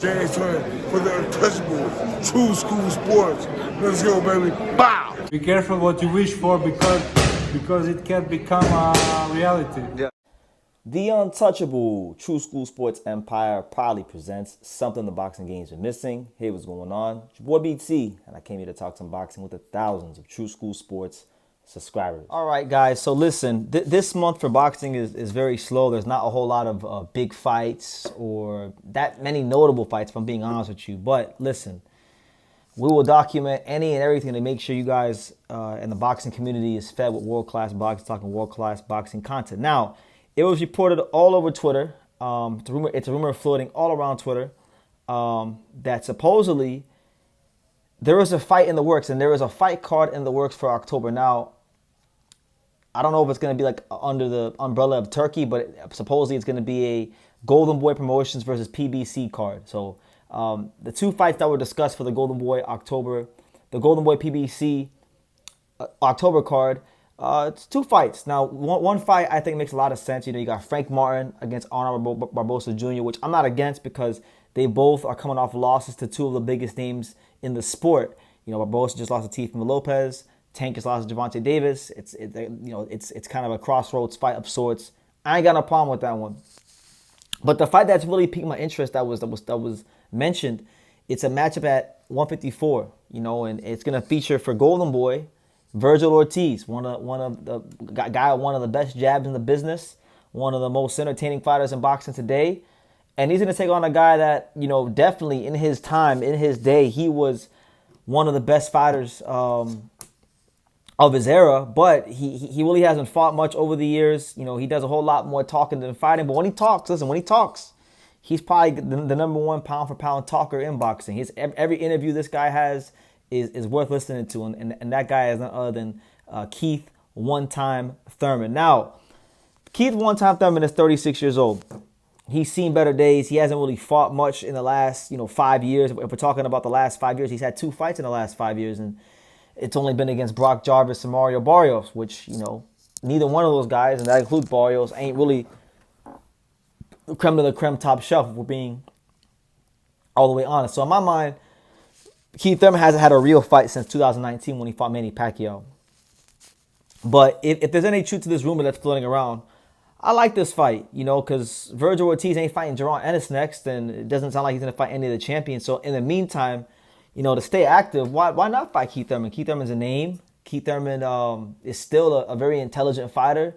James Thurman for the untouchable true school sports. Let's go, baby. Bow! Be careful what you wish for because it can become a reality. Yeah. The untouchable True School Sports Empire proudly presents something the boxing games are missing. Hey, what's going on? It's your boy BT, and I came here to talk some boxing with the thousands of True School Sports subscribers. All right, guys. So listen, this month for boxing is very slow. There's not a whole lot of big fights or that many notable fights, if I'm being honest with you. But listen, we will document any and everything to make sure you guys in the boxing community is fed with world-class boxing, talking world-class boxing content. Now, it was reported all over Twitter. It's a rumor floating all around Twitter that supposedly there is a fight in the works, and there is a fight card in the works for October. Now, I don't know if it's going to be like under the umbrella of Turkey, but supposedly it's going to be a Golden Boy Promotions versus PBC card. So the two fights that were discussed for the Golden Boy PBC October card, it's two fights. Now, one fight I think makes a lot of sense. You know, you got Frank Martin against Arnold Barbosa Jr., which I'm not against because they both are coming off losses to two of the biggest names in the sport. You know, Barbosa just lost to Teofimo Lopez. Tank just lost to Gervonta Davis. It's kind of a crossroads fight of sorts. I ain't got no problem with that one. But the fight that's really piqued my interest that was mentioned, it's a matchup at 154. You know, and it's gonna feature for Golden Boy Vergil Ortiz, one of the best jabs in the business, one of the most entertaining fighters in boxing today, and he's gonna take on a guy that, you know, definitely in his time, in his day, he was one of the best fighters of his era, but he really hasn't fought much over the years. You know, he does a whole lot more talking than fighting, but when he talks, he's probably the number one pound for pound talker in boxing. Every interview this guy has is worth listening to, and that guy is none other than Keith one-time Thurman. Now, Keith one-time Thurman is 36 years old. He's seen better days. He hasn't really fought much in the last 5 years. If we're talking about the last 5 years, he's had two fights in the last 5 years, and it's only been against Brock Jarvis and Mario Barrios, which, neither one of those guys, and that includes Barrios, ain't really creme de la creme top shelf, if we're being all the way honest. So in my mind, Keith Thurman hasn't had a real fight since 2019 when he fought Manny Pacquiao. But if there's any truth to this rumor that's floating around, I like this fight, because Vergil Ortiz ain't fighting Jaron Ennis next, and it doesn't sound like he's going to fight any of the champions. So in the meantime, to stay active, why not fight Keith Thurman? Keith Thurman's a name. Keith Thurman is still a very intelligent fighter.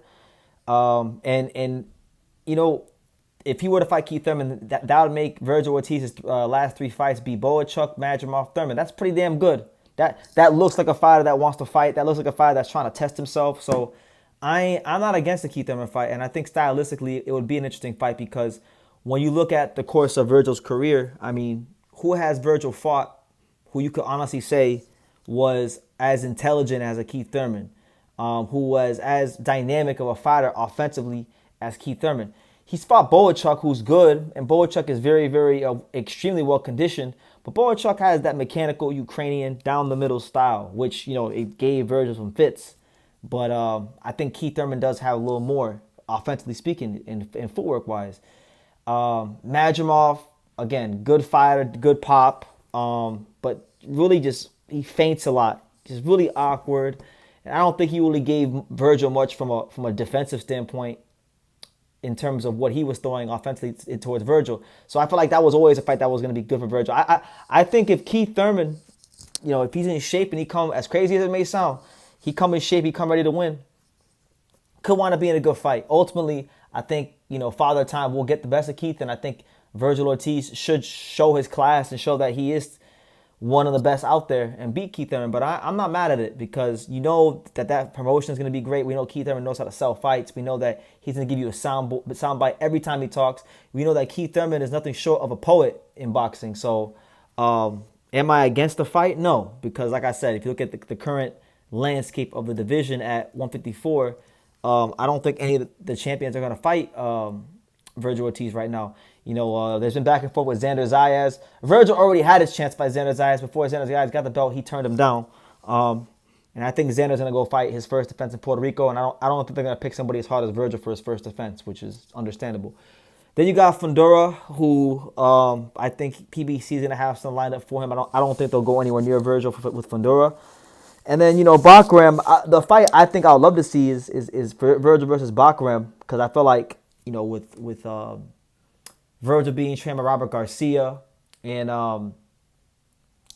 If he were to fight Keith Thurman, that would make Vergil Ortiz's last three fights be Boachuk, Madrimov, Thurman. That's pretty damn good. That looks like a fighter that wants to fight. That looks like a fighter that's trying to test himself. So I'm not against the Keith Thurman fight, and I think stylistically it would be an interesting fight because when you look at the course of Vergil's career, I mean, who has Vergil fought who you could honestly say was as intelligent as a Keith Thurman, who was as dynamic of a fighter offensively as Keith Thurman? He's fought Boachuk, who's good, and Boachuk is very, very extremely well conditioned. But Boachuk has that mechanical Ukrainian down the middle style, which it gave Vergil some fits. But I think Keith Thurman does have a little more, offensively speaking, in footwork wise. Madrimov, again, good fighter, good pop, but really he feints a lot, just really awkward. And I don't think he really gave Vergil much from a defensive standpoint, in terms of what he was throwing offensively towards Vergil. So I feel like that was always a fight that was going to be good for Vergil. I think if Keith Thurman, if he's in shape and he come, as crazy as it may sound, he come in shape, he come ready to win, could wind up being a good fight. Ultimately, I think, Father Time will get the best of Keith, and I think Vergil Ortiz should show his class and show that he is one of the best out there and beat Keith Thurman. But I'm not mad at it because that promotion is going to be great. We know Keith Thurman knows how to sell fights. We know that he's going to give you a soundbite every time he talks. We know that Keith Thurman is nothing short of a poet in boxing. So am I against the fight? No, because like I said, if you look at the current landscape of the division at 154, I don't think any of the champions are going to fight Vergil Ortiz right now. There's been back and forth with Xander Zayas. Vergil already had his chance by Xander Zayas. Before Xander Zayas got the belt, he turned him down. And I think Xander's going to go fight his first defense in Puerto Rico. And I don't think they're going to pick somebody as hard as Vergil for his first defense, which is understandable. Then you got Fundora, who I think PBC is gonna have some lined up for him. I don't think they'll go anywhere near Vergil with Fundora. And then Bakram, the fight I think I would love to see is Vergil versus Bakram, because I feel like with Vergil being trained by Robert Garcia, and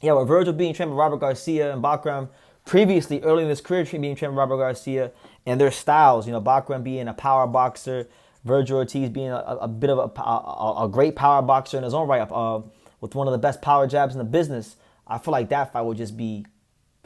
with Vergil being trained by Robert Garcia and Bakram previously early in his career being trained by Robert Garcia, and their styles, Bakram being a power boxer, Vergil Ortiz being a bit of a great power boxer in his own right, with one of the best power jabs in the business. I feel like that fight would just be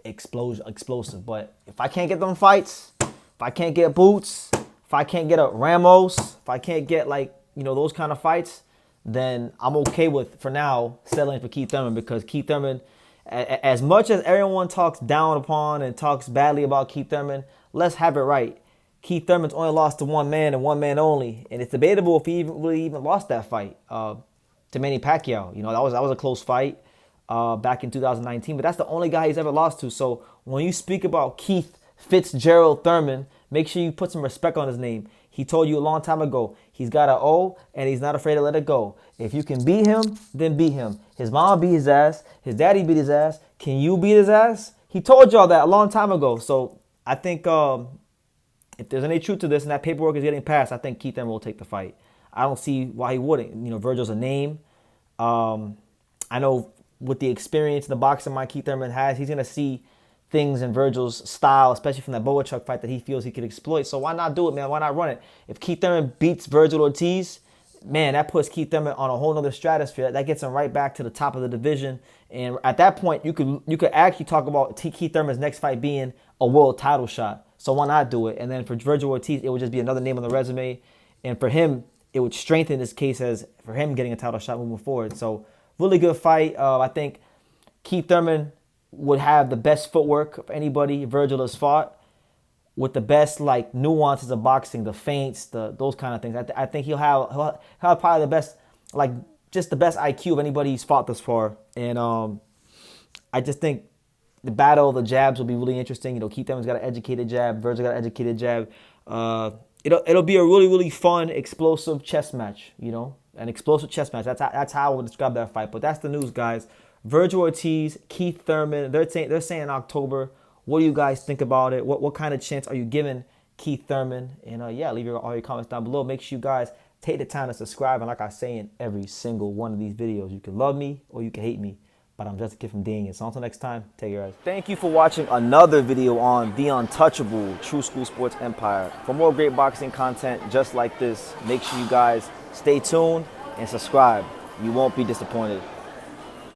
explosive. But if I can't get them fights, if I can't get Boots, if I can't get a Ramos, if I can't get those kind of fights, then I'm okay with, for now, settling for Keith Thurman, because Keith Thurman, as much as everyone talks down upon and talks badly about Keith Thurman, let's have it right. Keith Thurman's only lost to one man and one man only, and it's debatable if he really even lost that fight to Manny Pacquiao. That was a close fight back in 2019, but that's the only guy he's ever lost to. So when you speak about Keith Fitzgerald Thurman, make sure you put some respect on his name. He told you a long time ago, he's got an O, and he's not afraid to let it go. If you can beat him, then beat him. His mom beat his ass. His daddy beat his ass. Can you beat his ass? He told y'all that a long time ago. So I think if there's any truth to this and that paperwork is getting passed, I think Keith Thurman will take the fight. I don't see why he wouldn't. Vergil's a name. I know with the experience in the boxing mind Keith Thurman has, he's going to see things in Vergil's style, especially from that Boachuk fight, that he feels he could exploit. So why not do it, man? Why not run it? If Keith Thurman beats Vergil Ortiz, man, that puts Keith Thurman on a whole nother stratosphere. That gets him right back to the top of the division. And at that point, you could actually talk about Keith Thurman's next fight being a world title shot. So why not do it? And then for Vergil Ortiz, it would just be another name on the resume. And for him, it would strengthen his case as for him getting a title shot moving forward. So really good fight. I think Keith Thurman would have the best footwork of anybody Vergil has fought, with the best nuances of boxing, the feints, those kind of things. I think he'll have probably the best, just the best IQ of anybody he's fought thus far. And I just think the battle of the jabs will be really interesting. Keith Thurman's got an educated jab, Vergil got an educated jab. It'll be a really, really fun, explosive chess match. An explosive chess match. That's how I would describe that fight. But that's the news, guys. Vergil Ortiz, Keith Thurman. They're saying October. What do you guys think about it? What kind of chance are you giving Keith Thurman? And leave all your comments down below. Make sure you guys take the time to subscribe. And like I say in every single one of these videos, you can love me or you can hate me, but I'm just a kid from Daniel. So until next time, take care, guys. Thank you for watching another video on the untouchable True School Sports Empire. For more great boxing content just like this, make sure you guys stay tuned and subscribe. You won't be disappointed.